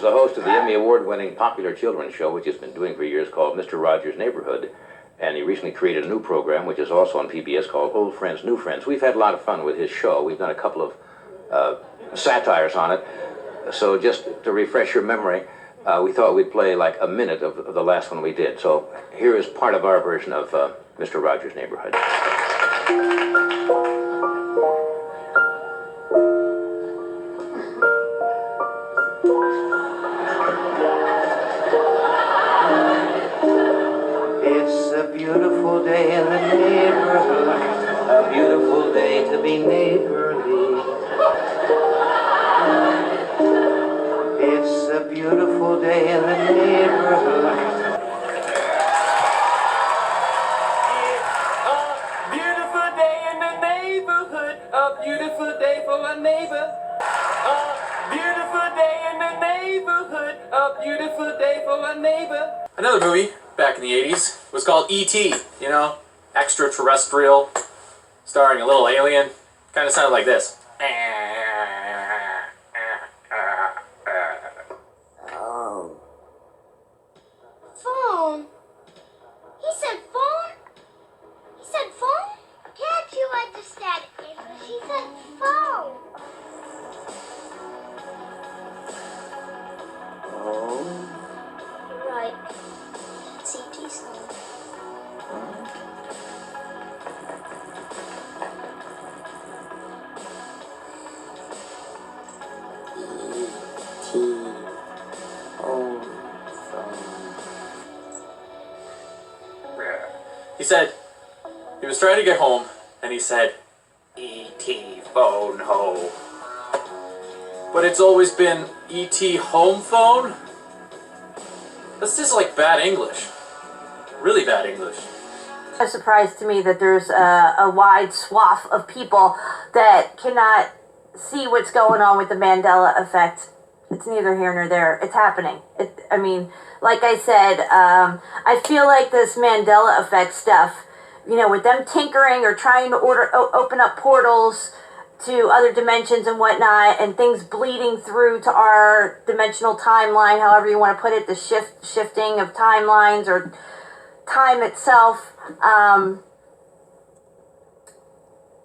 is the host of the Emmy Award-winning popular children's show, which he's been doing for years, called Mr. Rogers' Neighborhood. And he recently created a new program, which is also on PBS, called Old Friends, New Friends. We've had a lot of fun with his show. We've done a couple of satires on it. So just to refresh your memory, we thought we'd play like a minute of the last one we did. So here is part of our version of Mr. Rogers' Neighborhood. It's a beautiful day in the neighborhood, a beautiful day to be neighborly. It's a beautiful day in the neighborhood. A beautiful day in the neighborhood, a beautiful day for a neighbor. A beautiful day in the neighborhood, a beautiful day for a neighbor. Another movie back in the 80s was called E.T., you know, extraterrestrial, starring a little alien. Kind of sounded like this. Oh. Phone? He said phone? He said phone? Can't you understand English? He said phone. Oh. Right. It's E.T.'s phone. He said he was trying to get home, and he said, E.T. phone ho. But it's always been E.T. home phone? That's just like bad English. Really bad English. It's a surprise to me that there's a wide swath of people that cannot see what's going on with the Mandela effect. It's neither here nor there. It's happening. I mean, like I said, I feel like this Mandela effect stuff, you know, with them tinkering or trying to open up portals to other dimensions and whatnot, and things bleeding through to our dimensional timeline, however you want to put it, the shifting of timelines or time itself.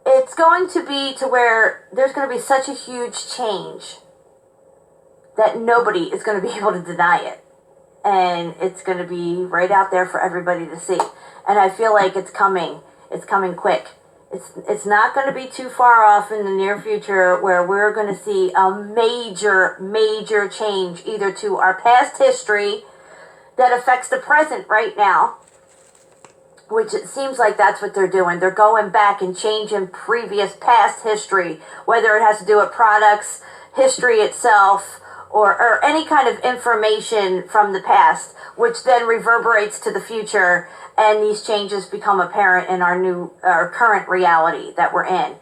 It's going to be to where there's going to be such a huge change that nobody is going to be able to deny it. And it's going to be right out there for everybody to see. And I feel like it's coming. It's coming quick. It's not going to be too far off in the near future where we're going to see a major change either to our past history that affects the present right now, which it seems like that's what they're doing. They're going back and changing previous past history, whether it has to do with products, history itself, or any kind of information from the past, which then reverberates to the future, and these changes become apparent in our current reality that we're in.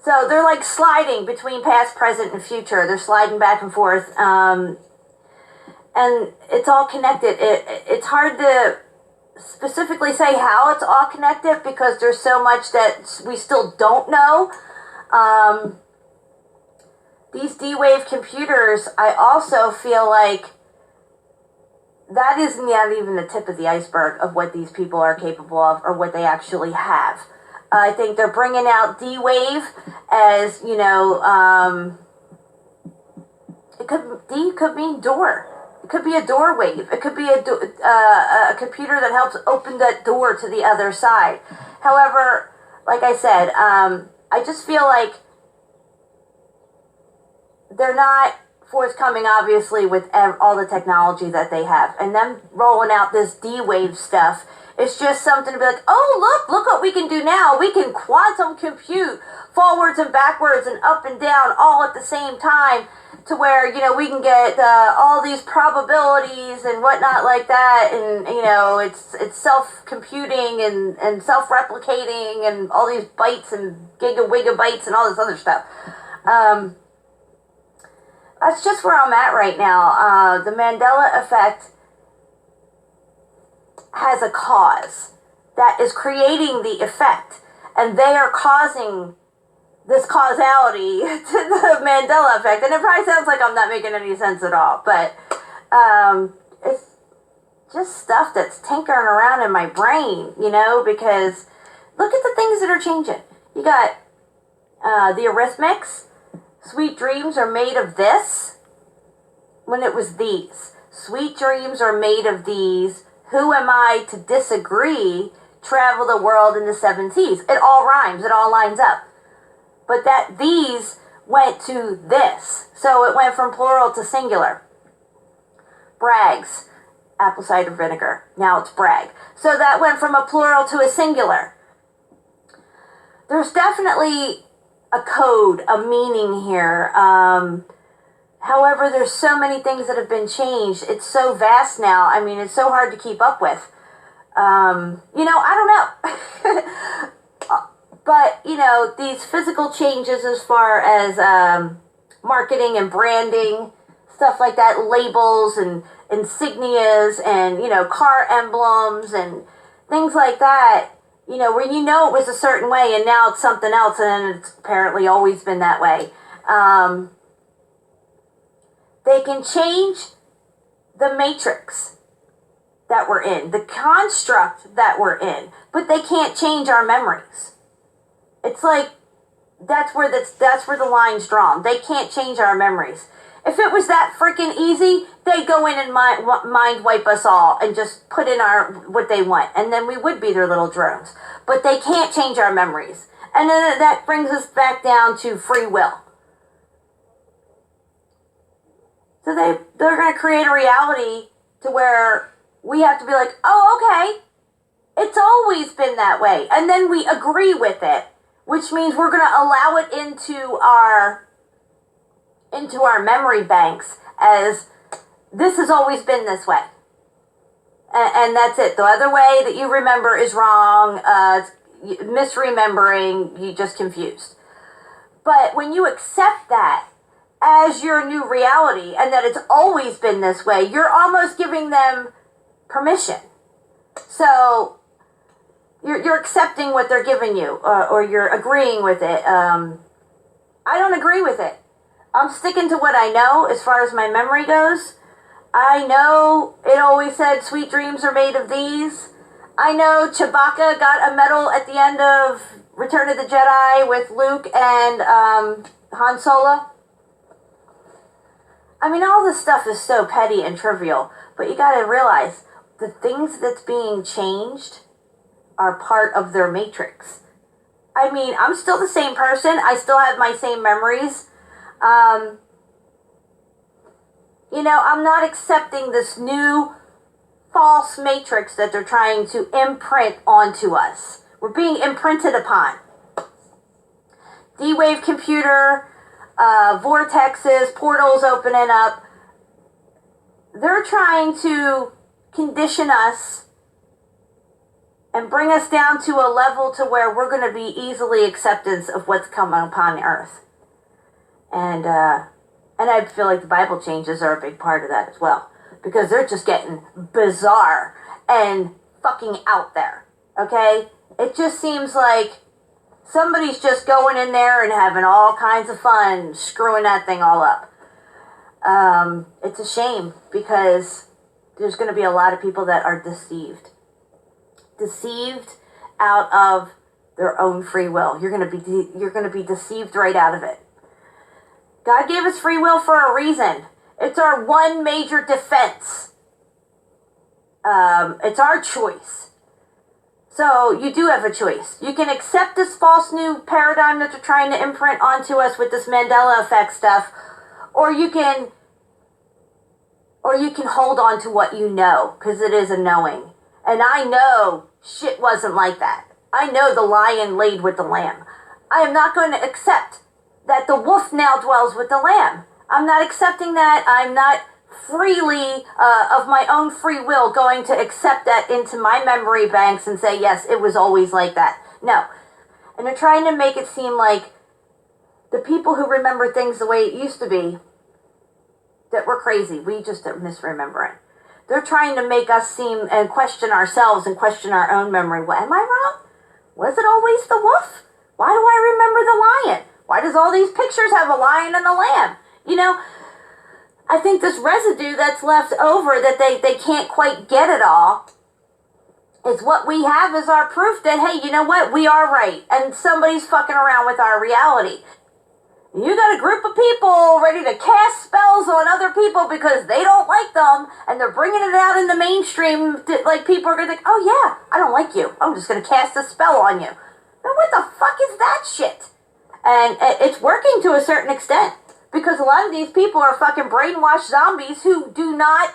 So they're like sliding between past, present, and future. They're sliding back and forth, and it's all connected. It's hard to specifically say how it's all connected because there's so much that we still don't know. These D-Wave computers, I also feel like that is not even the tip of the iceberg of what these people are capable of or what they actually have. I think they're bringing out D-Wave as, you know, D could mean door. It could be a door wave. It could be a computer that helps open that door to the other side. However, like I said, I just feel like they're not forthcoming, obviously, with all the technology that they have. And them rolling out this D-Wave stuff, it's just something to be like, oh, look what we can do now. We can quantum compute forwards and backwards and up and down all at the same time to where, you know, we can get all these probabilities and whatnot like that. And, you know, it's self-computing and self-replicating and all these bytes and gigabytes and all this other stuff. That's just where I'm at right now. The Mandela effect has a cause that is creating the effect, and they are causing this causality to the Mandela effect. And it probably sounds like I'm not making any sense at all, but it's just stuff that's tinkering around in my brain, you know, because look at the things that are changing. You got the Eurythmics, Sweet Dreams Are Made of This, when it was these. Sweet dreams are made of these. Who am I to disagree? Travel the world in the 7 seas. It all rhymes. It all lines up. But that these went to this. So it went from plural to singular. Brags, apple cider vinegar. Now it's brag. So that went from a plural to a singular. There's definitely a code, a meaning here. However, there's so many things that have been changed. It's so vast now. I mean, it's so hard to keep up with. I don't know. But, these physical changes as far as marketing and branding, stuff like that, labels and insignias and, car emblems and things like that, when it was a certain way and now it's something else and it's apparently always been that way. They can change the matrix that we're in, the construct that we're in, but they can't change our memories. It's like that's where the line's drawn. They can't change our memories. If it was that freaking easy, they'd go in and mind wipe us all and just put in what they want, and then we would be their little drones. But they can't change our memories, and then that brings us back down to free will. So they're going to create a reality to where we have to be like, oh, okay, it's always been that way. And then we agree with it, which means we're going to allow it into our memory banks as this has always been this way. And that's it. The other way that you remember is wrong, misremembering, you just confused. But when you accept that as your new reality and that it's always been this way, you're almost giving them permission. So you're accepting what they're giving you, or you're agreeing with it. I don't agree with it. I'm sticking to what I know as far as my memory goes. I know it always said sweet dreams are made of these. I know Chewbacca got a medal at the end of Return of the Jedi with Luke and Han Solo. I mean, all this stuff is so petty and trivial, but you gotta realize the things that's being changed are part of their matrix. I mean, I'm still the same person. I still have my same memories. I'm not accepting this new false matrix that they're trying to imprint onto us. We're being imprinted upon. D-Wave computer, vortexes, portals opening up. They're trying to condition us and bring us down to a level to where we're going to be easily acceptance of what's coming upon the earth. And I feel like the Bible changes are a big part of that as well, because they're just getting bizarre and fucking out there. Okay? It just seems like somebody's just going in there and having all kinds of fun screwing that thing all up. It's a shame, because there's going to be a lot of people that are deceived out of their own free will. You're going to be deceived right out of it. God gave us free will for a reason. It's our one major defense. It's our choice. So you do have a choice. You can accept this false new paradigm that they're trying to imprint onto us with this Mandela effect stuff, or you can hold on to what you know, because it is a knowing. And I know shit wasn't like that. I know the lion laid with the lamb. I am not going to accept that the wolf now dwells with the lamb. I'm not accepting that. I'm not freely, of my own free will, going to accept that into my memory banks and say, yes, it was always like that. No. And they're trying to make it seem like the people who remember things the way it used to be, that we're crazy. We just are misremembering. They're trying to make us seem and question ourselves and question our own memory. Well, am I wrong? Was it always the wolf? Why do I remember the lion? Why does all these pictures have a lion and a lamb? You know, I think this residue that's left over that they can't quite get it all is what we have as our proof that, hey, you know what? We are right. And somebody's fucking around with our reality. You got a group of people ready to cast spells on other people because they don't like them, and they're bringing it out in the mainstream. Like, people are going to think, oh yeah, I don't like you. I'm just going to cast a spell on you. Now, what the fuck is that shit? And it's working to a certain extent because a lot of these people are fucking brainwashed zombies who do not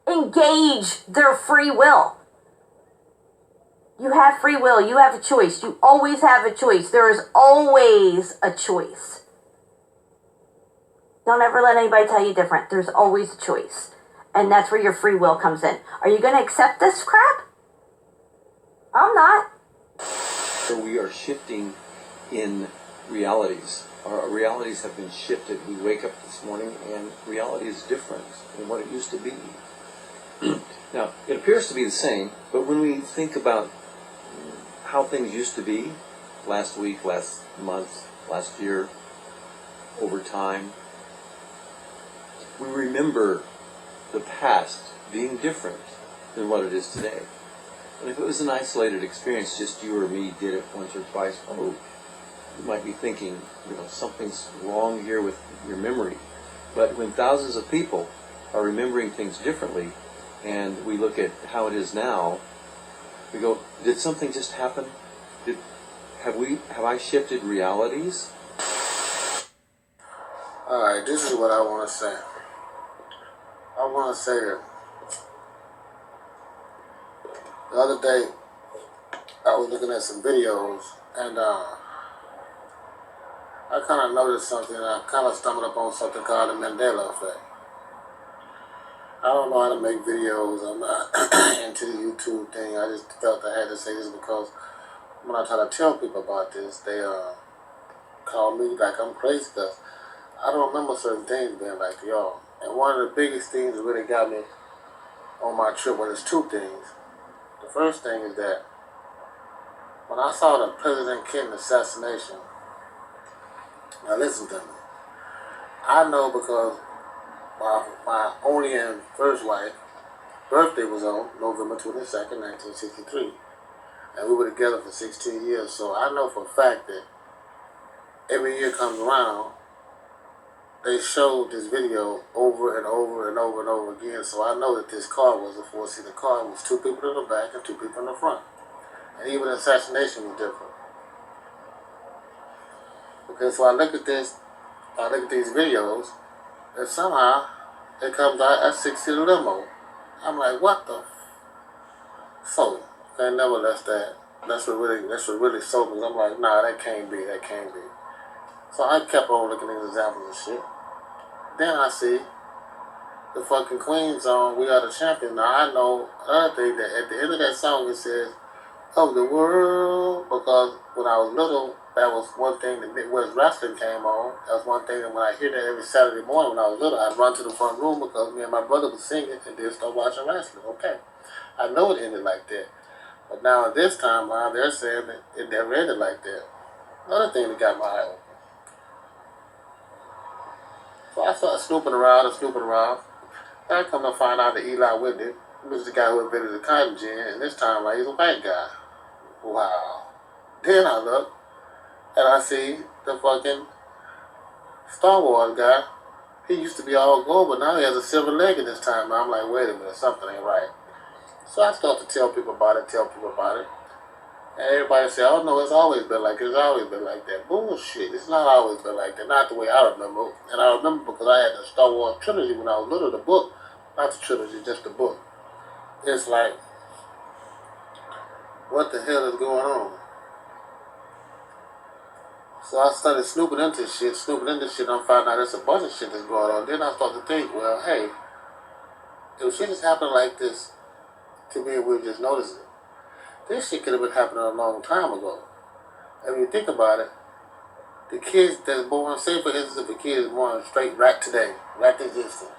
engage their free will. You have free will. You have a choice. You always have a choice. There is always a choice. Don't ever let anybody tell you different. There's always a choice. And that's where your free will comes in. Are you going to accept this crap? I'm not. So we are shifting in realities. Our realities have been shifted. We wake up this morning and reality is different than what it used to be. Now, it appears to be the same, but when we think about how things used to be, last week, last month, last year, over time, we remember the past being different than what it is today. And if it was an isolated experience, just you or me did it once or twice, oh, you might be thinking, something's wrong here with your memory. But when thousands of people are remembering things differently, and we look at how it is now, we go, did something just happen? Have I shifted realities? Alright, this is what I want to say. I want to say that the other day I was looking at some videos and I kind of noticed something. I kind of stumbled upon something called the Mandela effect. I don't know how to make videos. I'm not into the YouTube thing. I just felt I had to say this because when I try to tell people about this, they call me like I'm crazy because I don't remember certain things being like y'all. And one of the biggest things that really got me on my trip, well, there's two things. The first thing is that when I saw the President Kennedy assassination, now listen to me. I know because my only and first wife birthday was on November 22nd, 1963. And we were together for 16 years. So I know for a fact that every year comes around, they showed this video over and over and over and over again. So I know that this car was a four-seater car. It was two people in the back and two people in the front. And even the assassination was different. Okay, so I look at this, I look at these videos, and somehow it comes out a 6-seater limo. I'm like, what the? So, they nevertheless that's what really sold me. I'm like, nah, that can't be. So I kept on looking at examples and shit. Then I see the fucking Queen song, We Are the Champion. Now I know another thing that at the end of that song it says, of the world, because when I was little, that was one thing that Midwest Wrestling came on. That was one thing that when I hear that every Saturday morning when I was little, I'd run to the front room because me and my brother was singing and then start watching wrestling. Okay. I know it ended like that. But now this time around, they're saying that it never ended like that. Another thing that got my eye open. So I started snooping around. Then I come to find out that Eli Whitney was the guy who invented the cotton gin, and this time like, he's a white guy. Wow. Then I look, and I see the fucking Star Wars guy. He used to be all gold, but now he has a silver leg in this time. I'm like, wait a minute, something ain't right. So I start to tell people about it. And everybody say, oh no, it's always been like that. Bullshit, it's not always been like that. Not the way I remember. And I remember because I had the Star Wars trilogy when I was little, the book. Not the trilogy, just the book. It's like, what the hell is going on? So I started snooping into shit, I'm finding out there's a bunch of shit that's going on. Then I start to think, well, hey, if shit is happening like this to me, we're just noticing it. This shit could have been happening a long time ago. And when you think about it, the kids that's born, say for instance, if a kid is born straight right today, right this instant,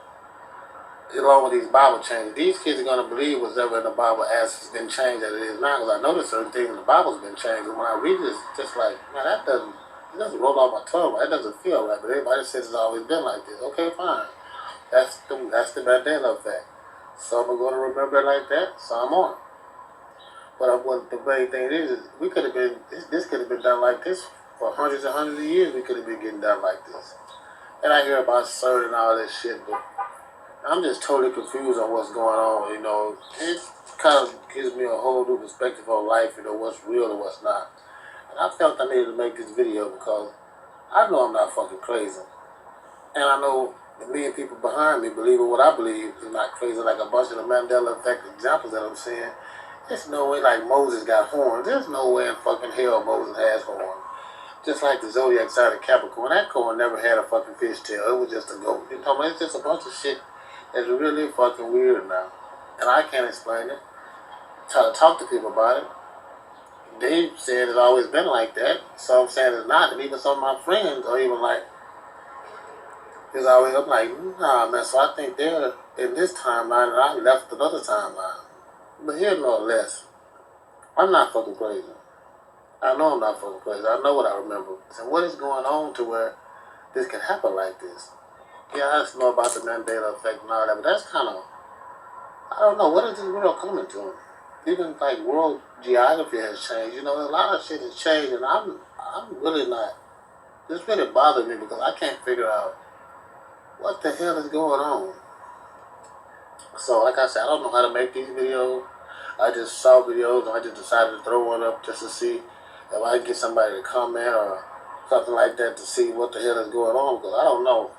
along with these Bible changes, these kids are going to believe whatever in the Bible as it's been changed as it is now. Because I noticed certain things in the Bible's been changed. And when I read this, just like, man, that doesn't It doesn't roll off my tongue, right? It doesn't feel right, but everybody says it's always been like this. Okay, fine. That's the Mandela effect. Some are going to remember it like that, some aren't. But what the main thing is we could have been, this could have been done like this for hundreds and hundreds of years. We could have been getting done like this. And I hear about CERN and all this shit, but I'm just totally confused on what's going on, you know. It kind of gives me a whole new perspective on life, you know, what's real and what's not. And I felt I needed to make this video because I know I'm not fucking crazy. And I know the million people behind me believe in what I believe is not crazy, like a bunch of the Mandela effect examples that I'm seeing. There's no way like Moses got horns. There's no way in fucking hell Moses has horns. Just like the zodiac sign of Capricorn. That corn never had a fucking fishtail. It was just a goat. You know, it's just a bunch of shit that's really fucking weird now. And I can't explain it. Try to talk to people about it. They said it's always been like that. Some saying it's not. And even some of my friends are even like, it's always, I'm like, nah, man. So I think they're in this timeline and I left another timeline. But here no less. I'm not fucking crazy. I know I'm not fucking crazy. I know what I remember. So what is going on to where this can happen like this? Yeah, I just know about the Mandela effect and all that, but that's kind of, I don't know, what is this world coming to? Even like world geography has changed. You know, a lot of shit has changed, and I'm really not. This really bothers me because I can't figure out what the hell is going on. So, like I said, I don't know how to make these videos. I just saw videos and I just decided to throw one up just to see if I can get somebody to comment or something like that to see what the hell is going on because I don't know.